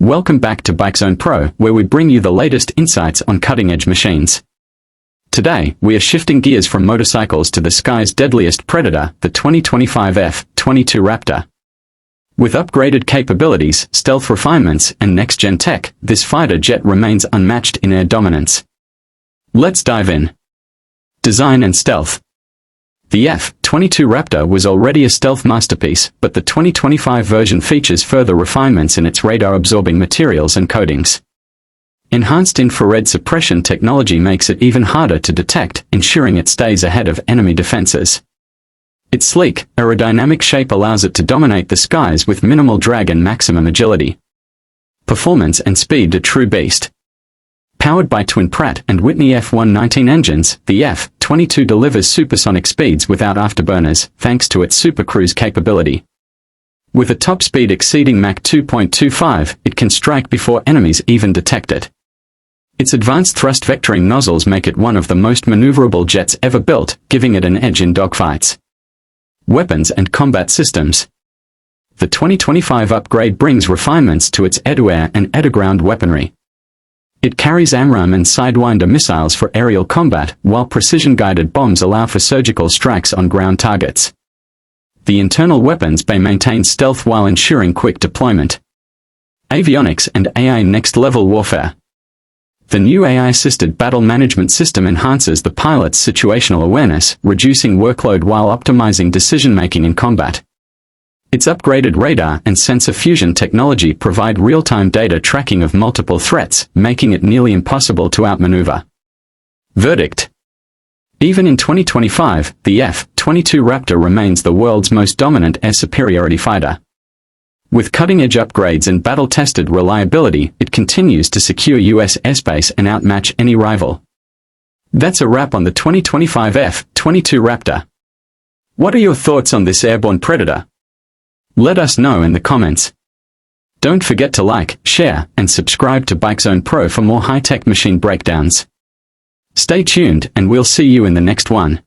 Welcome back to BikeZone Pro, where we bring you the latest insights on cutting-edge machines. Today, we are shifting gears from motorcycles to the sky's deadliest predator, the 2025 F-22 Raptor. With upgraded capabilities, stealth refinements, and next-gen tech, this fighter jet remains unmatched in air dominance. Let's dive in. Design and stealth. The F-22 Raptor was already a stealth masterpiece, but the 2025 version features further refinements in its radar-absorbing materials and coatings. Enhanced infrared suppression technology makes it even harder to detect, ensuring it stays ahead of enemy defenses. Its sleek, aerodynamic shape allows it to dominate the skies with minimal drag and maximum agility. Performance and speed, a true beast. Powered by twin Pratt & Whitney F-119 engines, the F-22 delivers supersonic speeds without afterburners, thanks to its Supercruise capability. With a top speed exceeding Mach 2.25, it can strike before enemies even detect it. Its advanced thrust vectoring nozzles make it one of the most maneuverable jets ever built, giving it an edge in dogfights. Weapons and combat systems. The 2025 upgrade brings refinements to its air-to-air and air-to-ground weaponry. It carries AMRAAM and Sidewinder missiles for aerial combat, while precision-guided bombs allow for surgical strikes on ground targets. The internal weapons bay maintains stealth while ensuring quick deployment. Avionics and AI next-level warfare. The new AI-assisted battle management system enhances the pilot's situational awareness, reducing workload while optimizing decision-making in combat. Its upgraded radar and sensor fusion technology provide real-time data tracking of multiple threats, making it nearly impossible to outmaneuver. Verdict. Even in 2025, the F-22 Raptor remains the world's most dominant air superiority fighter. With cutting-edge upgrades and battle-tested reliability, it continues to secure U.S. airspace and outmatch any rival. That's a wrap on the 2025 F-22 Raptor. What are your thoughts on this airborne predator? Let us know in the comments. Don't forget to like, share, and subscribe to BikeZone Pro for more high-tech machine breakdowns. Stay tuned, and we'll see you in the next one.